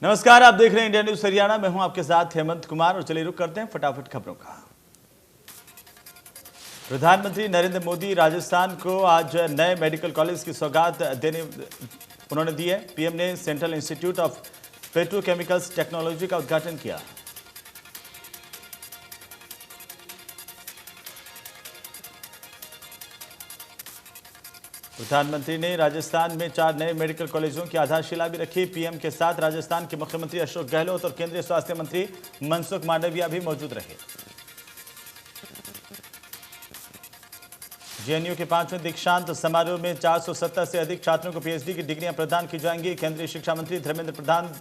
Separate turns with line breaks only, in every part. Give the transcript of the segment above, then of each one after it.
नमस्कार, आप देख रहे हैं इंडिया न्यूज हरियाणा। मैं हूं आपके साथ हेमंत कुमार और चलिए रुक करते हैं फटाफट खबरों का। प्रधानमंत्री नरेंद्र मोदी राजस्थान को आज नए मेडिकल कॉलेज की सौगात उन्होंने दी है। पीएम ने central institute of petrochemicals technology का उद्घाटन किया। प्रधानमंत्री ने राजस्थान में 4 नए मेडिकल कॉलेजों की आधारशिला भी रखी। पीएम के साथ राजस्थान के मुख्यमंत्री अशोक गहलोत और केंद्रीय स्वास्थ्य मंत्री मनसुख मांडविया भी मौजूद रहे। जेएनयू के 5वें दीक्षांत समारोह में 470 से अधिक छात्रों को पीएचडी की डिग्रियां प्रदान की जाएंगी। केंद्रीय शिक्षा मंत्री धर्मेंद्र प्रधान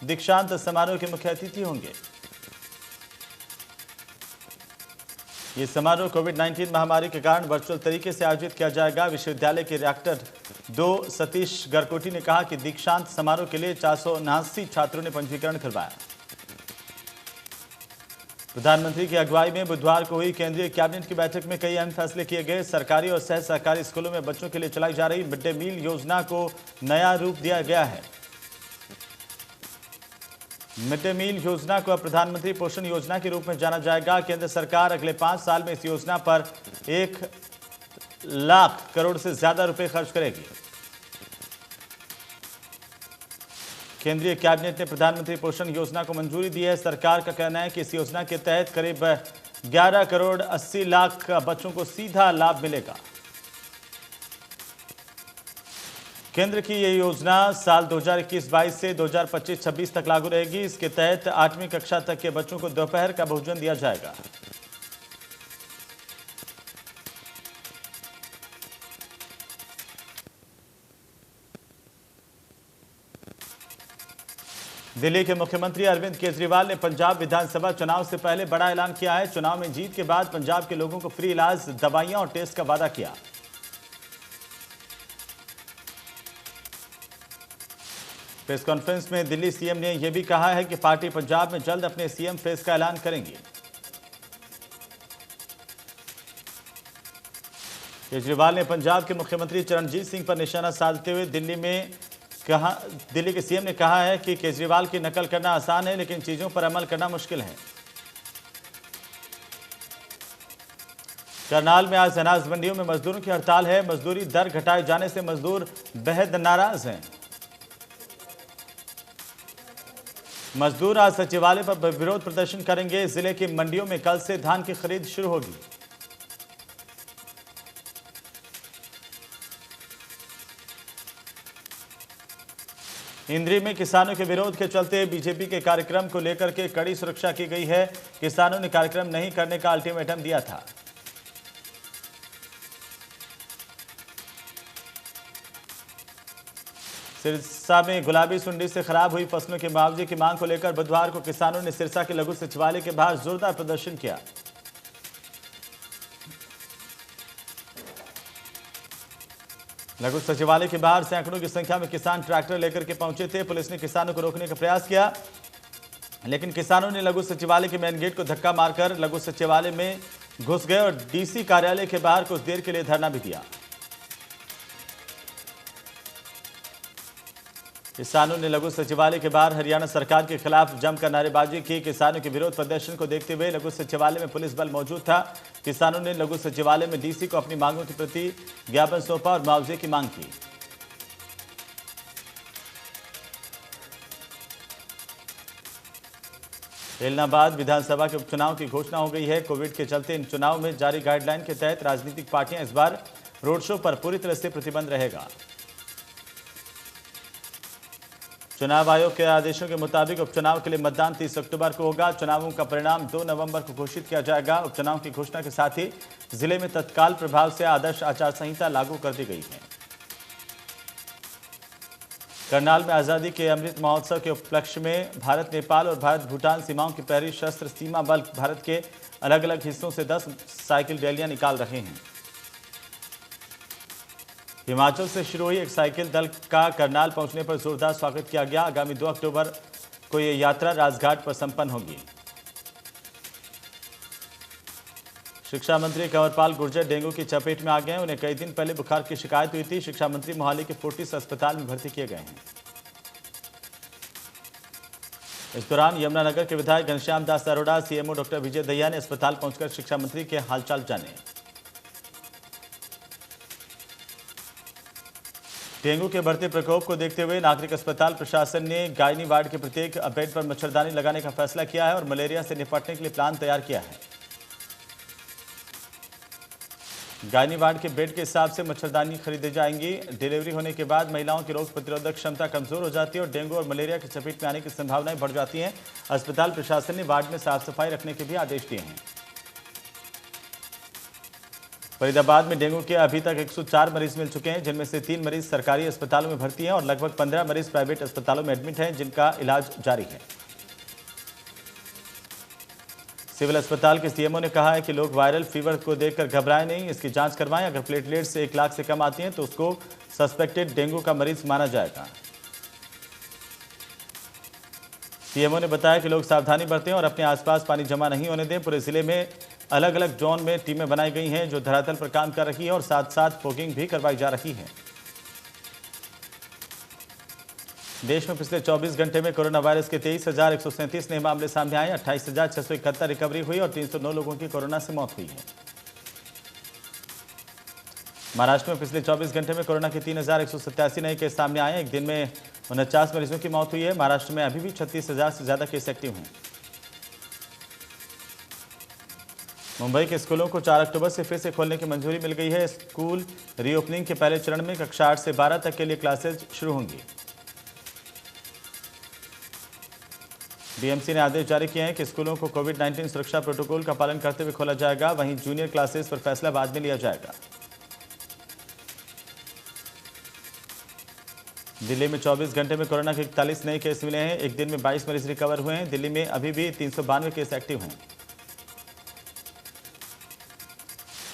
दीक्षांत समारोह के मुख्य अतिथि होंगे। ये समारोह कोविड-19 महामारी के कारण वर्चुअल तरीके से आयोजित किया जाएगा। विश्वविद्यालय के रिएक्टर 2 सतीश गरकोटी ने कहा कि दीक्षांत समारोह के लिए 479 छात्रों ने पंजीकरण करवाया। प्रधानमंत्री की अगुवाई में बुधवार को हुई केंद्रीय कैबिनेट की बैठक में कई अहम फैसले किए गए। सरकारी और सह सरकारी स्कूलों में बच्चों के लिए चलाई जा रही मिड डे मील योजना को नया रूप दिया गया है। मिड डे मील योजना को अब प्रधानमंत्री पोषण योजना के रूप में जाना जाएगा। केंद्र सरकार अगले 5 साल में इस योजना पर 1 लाख करोड़ से ज्यादा रुपए खर्च करेगी। केंद्रीय कैबिनेट ने प्रधानमंत्री पोषण योजना को मंजूरी दी है। सरकार का कहना है कि इस योजना के तहत करीब 11 करोड़ 80 लाख बच्चों को सीधा लाभ मिलेगा। केंद्र की यह योजना साल 2021-22 से 2025-26 तक लागू रहेगी। इसके तहत 8वीं कक्षा तक के बच्चों को दोपहर का भोजन दिया जाएगा। दिल्ली के मुख्यमंत्री अरविंद केजरीवाल ने पंजाब विधानसभा चुनाव से पहले बड़ा ऐलान किया है। चुनाव में जीत के बाद पंजाब के लोगों को फ्री इलाज, दवाइयां और टेस्ट का वादा किया। प्रेस कॉन्फ्रेंस में दिल्ली सीएम ने यह भी कहा है कि पार्टी पंजाब में जल्द अपने सीएम फेस का ऐलान करेंगी। केजरीवाल ने पंजाब के मुख्यमंत्री चरणजीत सिंह पर निशाना साधते हुए दिल्ली के सीएम ने कहा है कि केजरीवाल की नकल करना आसान है, लेकिन चीजों पर अमल करना मुश्किल है। करनाल में आज अनाज मंडियों में मजदूरों की हड़ताल है। मजदूरी दर घटाए जाने से मजदूर बेहद नाराज हैं। मजदूर आज सचिवालय पर विरोध प्रदर्शन करेंगे। जिले की मंडियों में कल से धान की खरीद शुरू होगी। इंद्री में किसानों के विरोध के चलते बीजेपी के कार्यक्रम को लेकर के कड़ी सुरक्षा की गई है। किसानों ने कार्यक्रम नहीं करने का अल्टीमेटम दिया था। सिरसा में गुलाबी सुंडी से खराब हुई फसलों के मुआवजे की मांग को लेकर बुधवार को किसानों ने सिरसा के लघु सचिवालय के बाहर जोरदार प्रदर्शन किया। लघु सचिवालय के बाहर सैकड़ों की संख्या में किसान ट्रैक्टर लेकर के पहुंचे थे। पुलिस ने किसानों को रोकने का प्रयास किया, लेकिन किसानों ने लघु सचिवालय के मेन गेट को धक्का मारकर लघु सचिवालय में घुस गए और डीसी कार्यालय के बाहर कुछ देर के लिए धरना भी दिया। किसानों ने लघु सचिवालय के बाहर हरियाणा सरकार के खिलाफ जमकर नारेबाजी की। किसानों के विरोध प्रदर्शन को देखते हुए लघु सचिवालय में पुलिस बल मौजूद था। किसानों ने लघु सचिवालय में डीसी को अपनी मांगों के प्रति ज्ञापन सौंपा और मुआवजे की मांग की। एलनाबाद विधानसभा के उपचुनाव की घोषणा हो गई है। कोविड के चलते इन चुनाव में जारी गाइडलाइन के तहत राजनीतिक पार्टियां इस बार रोड शो पर पूरी तरह से प्रतिबंध रहेगा। चुनाव आयोग के आदेशों के मुताबिक उपचुनाव के लिए मतदान 30 अक्टूबर को होगा। चुनावों का परिणाम 2 नवंबर को घोषित किया जाएगा। उपचुनाव की घोषणा के साथ ही जिले में तत्काल प्रभाव से आदर्श आचार संहिता लागू कर दी गई है। करनाल में आजादी के अमृत महोत्सव के उपलक्ष्य में भारत नेपाल और भारत भूटान सीमाओं की पहली सशस्त्र सीमा बल भारत के अलग अलग हिस्सों से 10 साइकिल रैलियां निकाल रहे हैं। हिमाचल से शुरू हुई एक साइकिल दल का करनाल पहुंचने पर जोरदार स्वागत किया गया। आगामी 2 अक्टूबर को यह यात्रा राजघाट पर संपन्न होगी। शिक्षा मंत्री कंवरपाल गुर्जर डेंगू की चपेट में आ गए हैं। उन्हें कई दिन पहले बुखार की शिकायत हुई थी। शिक्षा मंत्री मोहाली के फोर्टिस अस्पताल में भर्ती किए गए हैं। इस दौरान यमुनानगर के विधायक घनश्याम दास अरोड़ा, सीएमओ डॉक्टर विजय दहिया ने अस्पताल पहुंचकर शिक्षा मंत्री के हालचाल जाने। डेंगू के बढ़ते प्रकोप को देखते हुए नागरिक अस्पताल प्रशासन ने गायनी वार्ड के प्रत्येक बेड पर मच्छरदानी लगाने का फैसला किया है और मलेरिया से निपटने के लिए प्लान तैयार किया है। गायनी वार्ड के बेड के हिसाब से मच्छरदानी खरीदी जाएंगी। डिलीवरी होने के बाद महिलाओं की रोग प्रतिरोधक क्षमता कमजोर हो जाती है और डेंगू और मलेरिया की चपेट में आने की संभावनाएं बढ़ जाती हैं। अस्पताल प्रशासन ने वार्ड में साफ सफाई रखने के भी आदेश दिए हैं। फरीदाबाद में डेंगू के अभी तक 104 मरीज मिल चुके हैं, जिनमें से 3 मरीज सरकारी अस्पतालों में भर्ती हैं और लगभग 15 मरीज प्राइवेट अस्पतालों में एडमिट हैं, जिनका इलाज जारी है। सिविल अस्पताल के सीएमओ ने कहा है कि लोग वायरल फीवर को देखकर घबराएं नहीं, इसकी जांच करवाएं। अगर प्लेटलेट्स 1 लाख से कम आती हैं तो उसको सस्पेक्टेड डेंगू का मरीज माना जाएगा। सीएमओ ने बताया कि लोग सावधानी बरतें और अपने आसपास पानी जमा नहीं होने दें। पूरे जिले में अलग अलग जोन में टीमें बनाई गई हैं जो धरातल पर काम कर रही है और साथ साथ फॉगिंग भी करवाई जा रही है। देश में पिछले 24 घंटे में कोरोना वायरस के 23,137 नए मामले सामने आए। 28,671 रिकवरी हुई और 309 लोगों की कोरोना से मौत हुई है। महाराष्ट्र में पिछले 24 घंटे में कोरोना के 3,187 नए केस सामने आए। एक दिन में 49 मरीजों की मौत हुई है। महाराष्ट्र में अभी भी 36,000 से ज्यादा केस एक्टिव हैं। मुंबई के स्कूलों को 4 अक्टूबर से फिर से खोलने की मंजूरी मिल गई है। स्कूल रीओपनिंग के पहले चरण में कक्षा 8 से 12 तक के लिए क्लासेज शुरू होंगी। बीएमसी ने आदेश जारी किए हैं कि स्कूलों को कोविड-19 सुरक्षा प्रोटोकॉल का पालन करते हुए खोला जाएगा। वहीं जूनियर क्लासेस पर फैसला बाद में लिया जाएगा। दिल्ली में 24 घंटे में कोरोना के 41 नए केस मिले हैं। एक दिन में 22 मरीज रिकवर हुए हैं। दिल्ली में अभी भी 392 केस एक्टिव हैं।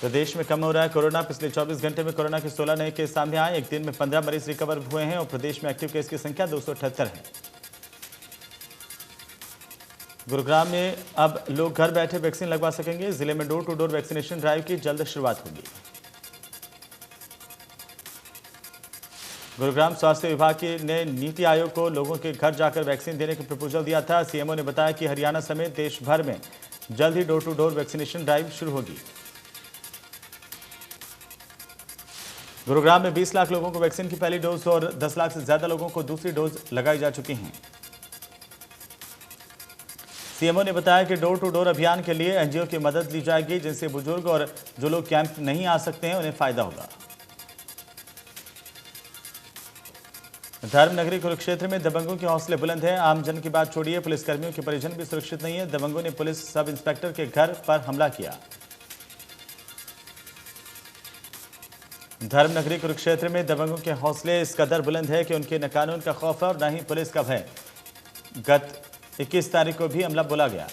प्रदेश में कम हो रहा है कोरोना। पिछले 24 घंटे में कोरोना के 16 नए केस सामने आए। एक दिन में 15 मरीज रिकवर हुए हैं और प्रदेश में एक्टिव केस की संख्या 278 है। गुरुग्राम में अब लोग घर बैठे वैक्सीन लगवा सकेंगे। जिले में door to door vaccination drive की जल्द शुरुआत होगी। गुरुग्राम स्वास्थ्य विभाग ने नीति आयोग को लोगों के घर जाकर वैक्सीन देने का प्रपोजल दिया था। सीएमओ ने बताया कि हरियाणा समेत देश भर में जल्द ही door to door vaccination drive शुरू होगी। गुरुग्राम में 20 लाख लोगों को वैक्सीन की पहली डोज और 10 लाख से ज्यादा लोगों को दूसरी डोज लगाई जा चुकी हैं। सीएमओ ने बताया कि डोर टू डोर अभियान के लिए एनजीओ की मदद ली जाएगी, जिनसे बुजुर्ग और जो लोग कैंप नहीं आ सकते हैं उन्हें फायदा होगा। धर्मनगरी कुरुक्षेत्र में दबंगों के हौसले बुलंद हैं। आम जन की बात छोड़िए, पुलिसकर्मियों के परिजन भी सुरक्षित नहीं है। दबंगों ने पुलिस सब इंस्पेक्टर के घर पर हमला किया। धर्मनगरी कुरुक्षेत्र में दबंगों के हौसले इस कदर बुलंद है कि उनके न कानून का खौफ है और न ही पुलिस का भय। गत 21 तारीख को भी हमला बोला गया।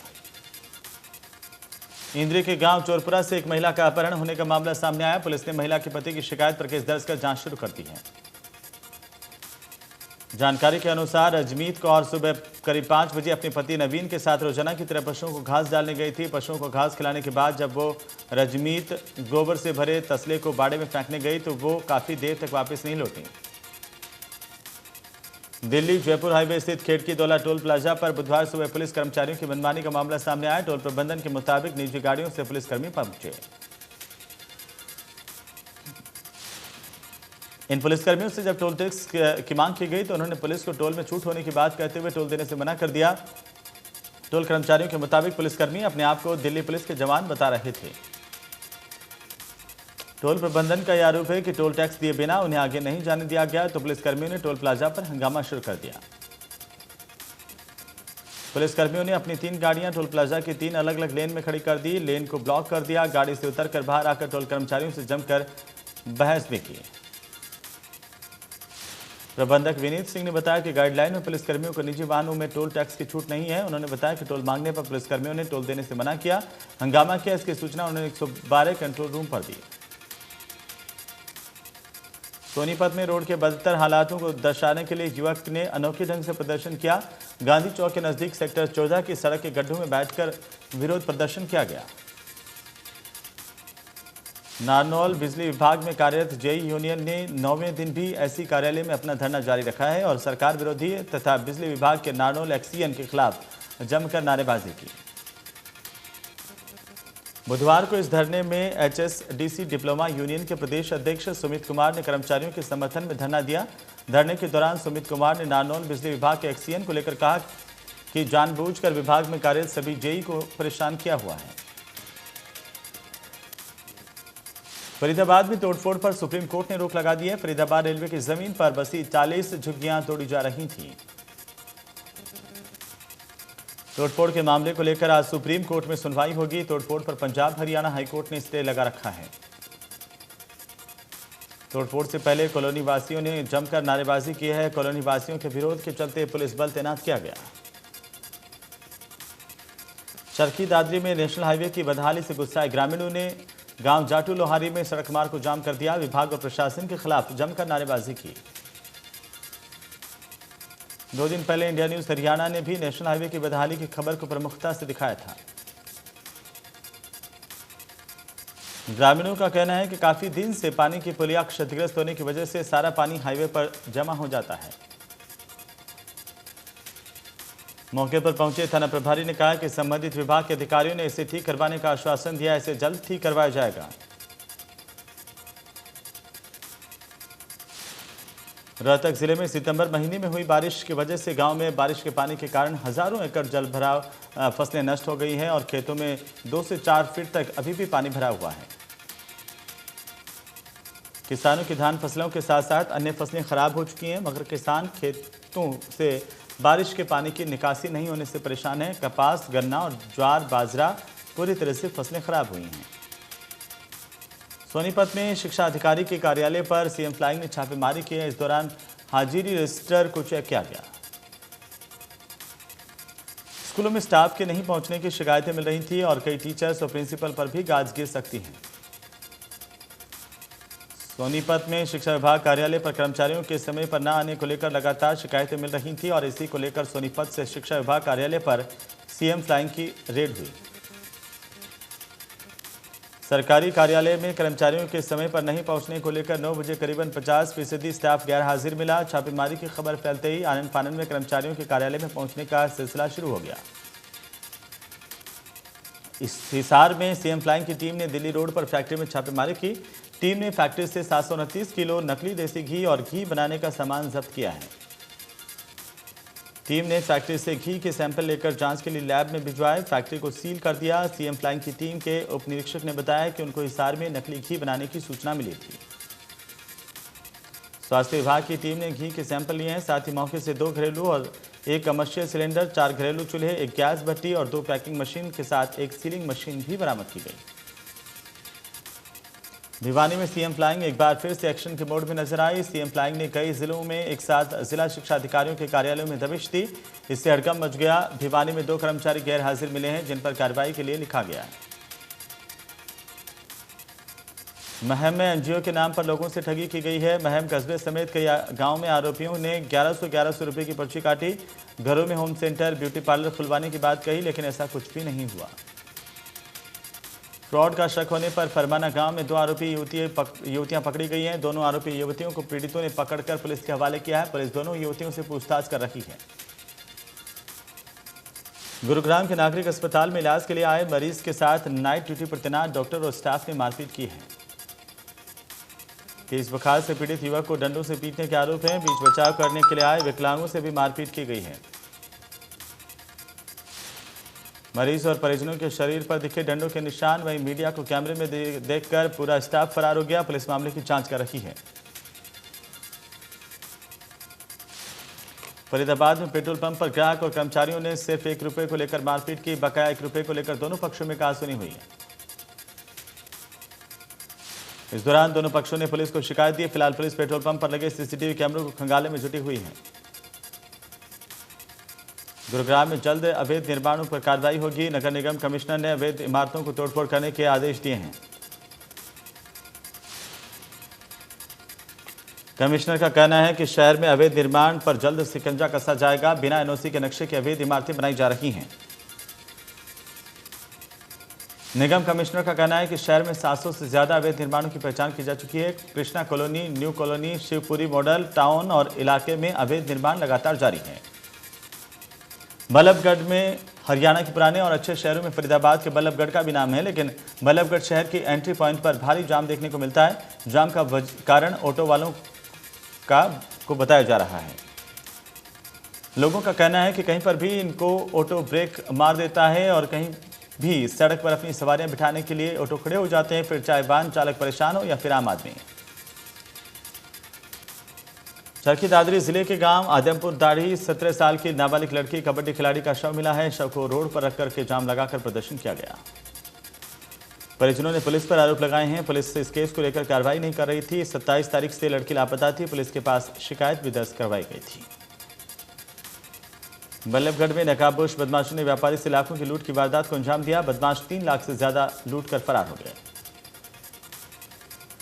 इंद्री के गांव चोरपुरा से एक महिला का अपहरण होने का मामला सामने आया। पुलिस ने महिला के पति की शिकायत पर केस दर्ज कर जांच शुरू कर दी है। जानकारी के अनुसार रजमीत कौर सुबह करीब 5 बजे अपने पति नवीन के साथ रोजाना की तरह पशुओं को घास डालने गई थी। पशुओं को घास खिलाने के बाद जब वो रजमीत गोबर से भरे तसले को बाड़े में फेंकने गई तो वो काफी देर तक वापस नहीं लौटी। दिल्ली जयपुर हाईवे स्थित खेड़की दौला टोल प्लाजा पर बुधवार सुबह पुलिस कर्मचारियों की मनमानी का मामला सामने आया। टोल प्रबंधन के मुताबिक निजी गाड़ियों से पुलिसकर्मी पहुंचे। इन पुलिसकर्मियों से जब टोल टैक्स की मांग की गई तो उन्होंने पुलिस को टोल में छूट होने की बात कहते हुए टोल देने से मना कर दिया। टोल कर्मचारियों के मुताबिक पुलिसकर्मी अपने आप को दिल्ली पुलिस के जवान बता रहे थे। टोल प्रबंधन का यह आरोप है कि टोल टैक्स दिए बिना उन्हें आगे नहीं जाने दिया गया तो पुलिसकर्मियों ने टोल प्लाजा पर हंगामा शुरू कर दिया। पुलिसकर्मियों ने अपनी 3 गाड़ियां टोल प्लाजा की 3 अलग अलग लेन में खड़ी कर दी। लेन को ब्लॉक कर दिया। गाड़ी से उतरकर बाहर आकर टोल कर्मचारियों से जमकर बहस भी की। प्रबंधक विनीत सिंह ने बताया कि गाइडलाइन में पुलिसकर्मियों को निजी वाहनों में टोल टैक्स की छूट नहीं है। उन्होंने बताया कि टोल मांगने पर पुलिसकर्मियों ने टोल देने से मना किया, हंगामा किया। इसकी सूचना उन्होंने 112 कंट्रोल रूम पर दी। सोनीपत में रोड के बदतर हालातों को दर्शाने के लिए युवक ने अनोखे ढंग से प्रदर्शन किया। गांधी चौक के नजदीक सेक्टर 14 की सड़क के गड्ढों में बैठकर विरोध प्रदर्शन किया गया। नारनौल बिजली विभाग में कार्यरत जेई यूनियन ने 9वें दिन भी ऐसी कार्यालय में अपना धरना जारी रखा है और सरकार विरोधी तथा बिजली विभाग के नारनौल एक्सीएन के खिलाफ जमकर नारेबाजी की। बुधवार को इस धरने में एचएसडीसी डिप्लोमा यूनियन के प्रदेश अध्यक्ष सुमित कुमार ने कर्मचारियों के समर्थन में धरना दिया। धरने के दौरान सुमित कुमार ने नारनौल बिजली विभाग के एक्सीएन को लेकर कहा कि जानबूझकर विभाग में कार्यरत सभी जेई को परेशान किया हुआ है। फरीदाबाद में तोड़फोड़ पर सुप्रीम कोर्ट ने रोक लगा दी है। फरीदाबाद रेलवे की जमीन पर बसी 40 झुग्गियां तोड़ी जा रही थीं। तोड़फोड़ के मामले को लेकर आज सुप्रीम कोर्ट में सुनवाई होगी। तोड़फोड़ पर पंजाब हरियाणा हाईकोर्ट ने स्टे लगा रखा है। तोड़फोड़ से पहले कॉलोनी वासियों ने जमकर नारेबाजी की है। कॉलोनी वासियों के विरोध के चलते पुलिस बल तैनात किया गया। चरखी दादरी में नेशनल हाईवे की बदहाली से गुस्साए ग्रामीणों ने गांव जाटू लोहारी में सड़क मार्ग को जाम कर दिया। विभाग और प्रशासन के खिलाफ जमकर नारेबाजी की। 2 दिन पहले इंडिया न्यूज हरियाणा ने भी नेशनल हाईवे की बदहाली की खबर को प्रमुखता से दिखाया था। ग्रामीणों का कहना है कि काफी दिन से पानी की पुलिया क्षतिग्रस्त होने की वजह से सारा पानी हाईवे पर जमा हो जाता है। मौके पर पहुंचे थाना प्रभारी ने कहा कि संबंधित विभाग के अधिकारियों ने इसे ठीक करवाने का आश्वासन दिया। इसे जल्द ठीक करवाया जाएगा। रोहतक जिले में सितंबर महीने में हुई बारिश की वजह से गांव में बारिश के पानी के कारण हजारों एकड़ जल भराव फसलें नष्ट हो गई हैं और खेतों में 2 से 4 फीट तक अभी भी पानी भरा हुआ है। किसानों की धान फसलों के साथ साथ अन्य फसलें खराब हो चुकी हैं, मगर किसान खेतों से बारिश के पानी की निकासी नहीं होने से परेशान है। कपास, गन्ना और ज्वार, बाजरा पूरी तरह से फसलें खराब हुई हैं। सोनीपत में शिक्षा अधिकारी के कार्यालय पर सीएम फ्लाइंग ने छापेमारी की है। इस दौरान हाजिरी रजिस्टर को चेक किया गया। स्कूलों में स्टाफ के नहीं पहुंचने की शिकायतें मिल रही थी और कई टीचर्स और प्रिंसिपल पर भी गाज गिर सकती हैं। सोनीपत में शिक्षा विभाग कार्यालय पर कर्मचारियों के समय पर न आने को लेकर लगातार शिकायतें मिल रही थी और इसी को लेकर सोनीपत से शिक्षा विभाग कार्यालय पर सीएम फ्लाइंग की रेड हुई। सरकारी कार्यालय में कर्मचारियों के समय पर नहीं पहुंचने को लेकर 9 बजे करीबन 50% स्टाफ गैर हाजिर मिला। छापेमारी की खबर फैलते ही आनन फानन में कर्मचारियों के कार्यालय में पहुंचने का सिलसिला शुरू हो गया। इस हिसार में सीएम फ्लाइंग की टीम ने दिल्ली रोड पर फैक्ट्री में छापेमारी की। टीम ने फैक्ट्री से 729 किलो नकली देसी घी और घी बनाने का सामान जब्त किया है। टीम ने फैक्ट्री से घी के सैंपल लेकर जांच के लिए लैब में भिजवाए। फैक्ट्री को सील कर दिया। सीएम फ्लाइंग की टीम के उप निरीक्षक ने बताया कि उनको हिसार में नकली घी बनाने की सूचना मिली थी। स्वास्थ्य विभाग की टीम ने घी के सैंपल लिए हैं। साथ ही मौके से 2 घरेलू और 1 कमर्शियल सिलेंडर, 4 घरेलू चूल्हे, 1 गैस भट्टी और 2 पैकिंग मशीन के साथ 1 सीलिंग मशीन भी बरामद की गई। भिवानी में सीएम फ्लाइंग एक बार फिर से एक्शन के मोड में नजर आई। सीएम फ्लाइंग ने कई जिलों में एक साथ जिला शिक्षा अधिकारियों के कार्यालयों में दबिश दी। इससे हड़कंप मच गया। भिवानी में 2 कर्मचारी गैर हाजिर मिले हैं, जिन पर कार्रवाई के लिए लिखा गया है। महम में एनजीओ के नाम पर लोगों से ठगी की गई है। महम कस्बे समेत कई गांव में आरोपियों ने 1100 रुपए की पर्ची काटी। घरों में होम सेंटर, ब्यूटी पार्लर खुलवाने की बात कही, लेकिन ऐसा कुछ भी नहीं हुआ। फ्रॉड का शक होने पर फरमाना गांव में 2 आरोपी युवतियां पकड़ी गई हैं। दोनों आरोपी युवतियों को पीड़ितों ने पकड़कर पुलिस के हवाले किया है। पुलिस दोनों युवतियों से पूछताछ कर रही है। गुरुग्राम के नागरिक अस्पताल में इलाज के लिए आए मरीज के साथ नाइट ड्यूटी पर तैनात डॉक्टर और स्टाफ ने मारपीट की है। तेज बुखार से पीड़ित युवक को डंडों से पीटने के आरोप हैं। बीच बचाव करने के लिए आए विकलांगों से भी मारपीट की गई है। मरीज और परिजनों के शरीर पर दिखे डंडों के निशान। वहीं मीडिया को कैमरे में देखकर पूरा स्टाफ फरार हो गया। पुलिस मामले की जांच कर रही है। फरीदाबाद में पेट्रोल पंप पर ग्राहक और कर्मचारियों ने सिर्फ 1 रुपए को लेकर मारपीट की। बकाया 1 रुपए को लेकर दोनों पक्षों में कहासुनी हुई है। इस दौरान दोनों पक्षों ने पुलिस को शिकायत दी। फिलहाल पुलिस पेट्रोल पंप पर लगे सीसीटीवी कैमरों को खंगालने में जुटी हुई है। गुरुग्राम में जल्द अवैध निर्माणों पर कार्रवाई होगी। नगर निगम कमिश्नर ने अवैध इमारतों को तोड़फोड़ करने के आदेश दिए हैं। कमिश्नर का कहना है कि शहर में अवैध निर्माण पर जल्द शिकंजा कसा जाएगा। बिना एनओसी के नक्शे की अवैध इमारतें बनाई जा रही हैं। निगम कमिश्नर का कहना है कि शहर में 700 से ज्यादा अवैध निर्माणों की पहचान की जा चुकी है। Krishna colony, new colony, Shivpuri model town और इलाके में अवैध निर्माण लगातार जारी है। बल्लभगढ़ में हरियाणा के पुराने और अच्छे शहरों में फरीदाबाद के बल्लभगढ़ का भी नाम है, लेकिन बल्लभगढ़ शहर की एंट्री पॉइंट पर भारी जाम देखने को मिलता है। जाम का कारण ऑटो वालों को बताया जा रहा है। लोगों का कहना है कि कहीं पर भी इनको ऑटो ब्रेक मार देता है और कहीं भी सड़क पर अपनी सवारियां बिठाने के लिए ऑटो खड़े हो जाते हैं, फिर चाहे वाहन चालक परेशान हो या फिर आम आदमी। चरखी दादरी जिले के गांव आदमपुर दाढ़ी 17 साल की नाबालिग लड़की कबड्डी खिलाड़ी का शव मिला है। शव को रोड पर रखकर के जाम लगाकर प्रदर्शन किया गया। परिजनों ने पुलिस पर आरोप लगाए हैं। पुलिस इस केस को लेकर कार्रवाई नहीं कर रही थी। 27 तारीख से लड़की लापता थी। पुलिस के पास शिकायत भी दर्ज करवाई गई थी। बल्लभगढ़ में नकाबपोश बदमाशों ने व्यापारी से लाखों की लूट की वारदात को अंजाम दिया। बदमाश 3 लाख से ज्यादा लूट कर फरार हो गए।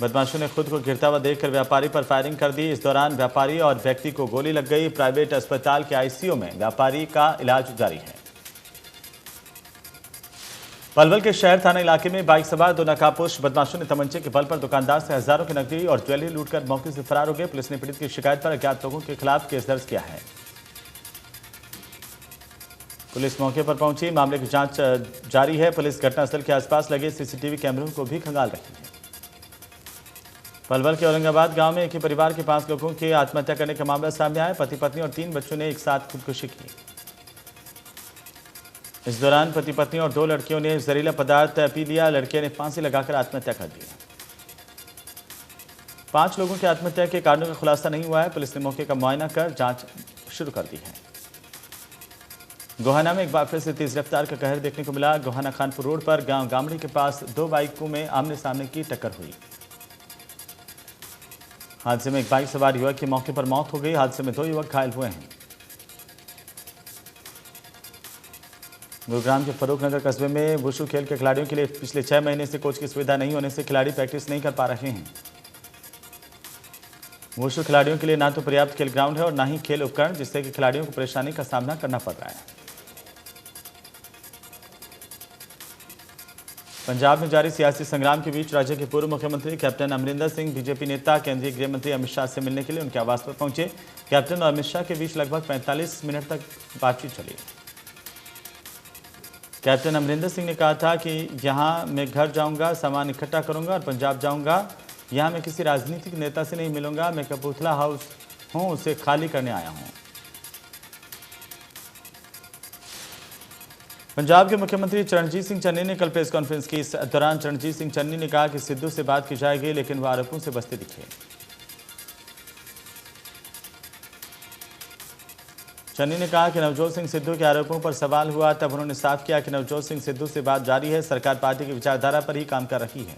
बदमाशों ने खुद को गिरता हुआ देखकर व्यापारी पर फायरिंग कर दी। इस दौरान व्यापारी और व्यक्ति को गोली लग गई। प्राइवेट अस्पताल के आईसीयू में व्यापारी का इलाज जारी है। पलवल के शहर थाना इलाके में बाइक सवार 2 नकाबपोश बदमाशों ने तमंचे के बल पर दुकानदार से हजारों की नकदी और ज्वेलरी लूटकर मौके से फरार हो गए। पुलिस ने पीड़ित की शिकायत पर अज्ञात लोगों के खिलाफ केस दर्ज किया है। पुलिस मौके पर पहुंची, मामले की जांच जारी है। पुलिस घटनास्थल के आसपास लगे सीसीटीवी कैमरों को भी खंगाल रही है। पलवल के औरंगाबाद गांव में एक ही परिवार के 5 लोगों के आत्महत्या करने का मामला सामने आया। पति पत्नी और 3 बच्चों ने एक साथ खुदकुशी की। इस दौरान पति पत्नी और 2 लड़कियों ने जहरीला पदार्थ पी लिया। लड़के ने फांसी लगाकर आत्महत्या कर दी। 5 लोगों की आत्महत्या के कारणों का खुलासा नहीं हुआ है। पुलिस ने मौके का मुआयना कर जांच शुरू कर दी है। गोहाना में एक बार फिर से तेज रफ्तार का कहर देखने को मिला। गोहाना खानपुर रोड पर गांव गामड़ी के पास 2 बाइकों में आमने सामने की टक्कर हुई। हादसे में एक बाइक सवार युवक की मौके पर मौत हो गई। हादसे में 2 युवक घायल हुए हैं। गुरुग्राम के फरूख नगर कस्बे में वुशु खेल के खिलाड़ियों के लिए पिछले 6 महीने से कोच की सुविधा नहीं होने से खिलाड़ी प्रैक्टिस नहीं कर पा रहे हैं। वुशु खिलाड़ियों के लिए ना तो पर्याप्त खेल ग्राउंड है और ना ही खेल उपकरण, जिससे कि खिलाड़ियों को परेशानी का सामना करना पड़ रहा है। पंजाब में जारी सियासी संग्राम के बीच राज्य के पूर्व मुख्यमंत्री कैप्टन अमरिंदर सिंह बीजेपी नेता केंद्रीय गृह मंत्री अमित शाह से मिलने के लिए उनके आवास पर पहुंचे। कैप्टन और अमित शाह के बीच लगभग 45 मिनट तक बातचीत चली। कैप्टन अमरिंदर सिंह ने कहा था कि यहां मैं घर जाऊंगा, सामान इकट्ठा करूंगा और पंजाब जाऊंगा। यहां मैं किसी राजनीतिक नेता से नहीं मिलूंगा। मैं कपूरथला हाउस हूं, उसे खाली करने आया हूं। पंजाब के मुख्यमंत्री चरणजीत सिंह चन्नी ने कल प्रेस कॉन्फ्रेंस की। इस दौरान चरणजीत सिंह चन्नी ने कहा कि सिद्धू से बात की जाएगी, लेकिन वह आरोपों से बचते दिखे। चन्नी ने कहा कि नवजोत सिंह सिद्धू के आरोपों पर सवाल हुआ तब उन्होंने साफ किया कि नवजोत सिंह सिद्धू से बात जारी है। सरकार पार्टी की विचारधारा पर ही काम कर रही है।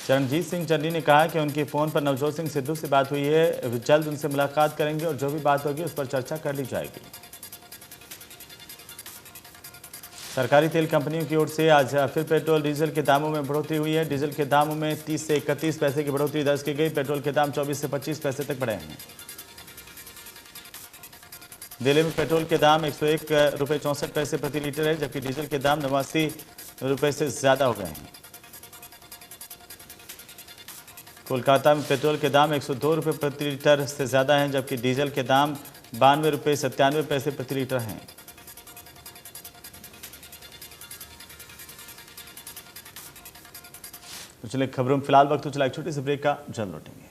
चरणजीत सिंह चन्नी ने कहा कि उनके फोन पर नवजोत सिंह सिद्धू से बात हुई है। जल्द उनसे मुलाकात करेंगे और जो भी बात होगी उस पर चर्चा कर ली जाएगी। सरकारी तेल कंपनियों की ओर से आज फिर पेट्रोल डीजल के दामों में बढ़ोतरी हुई है। डीजल के दामों में 30 से 31 पैसे की बढ़ोतरी दर्ज की गई। पेट्रोल के दाम 24 से 25 पैसे तक बढ़े हैं। दिल्ली में पेट्रोल के दाम 101 रुपये 64 पैसे प्रति लीटर है, जबकि डीजल के दाम 89 रुपये से ज्यादा हो गए हैं। कोलकाता में पेट्रोल के दाम 102 रुपये प्रति लीटर से ज़्यादा हैं, जबकि डीजल के दाम 92 रुपये 97 पैसे प्रति लीटर हैं। तो चलिए खबरों में फिलहाल वक्त तो चला एक छोटी सी ब्रेक का, जल्द लौटेंगे।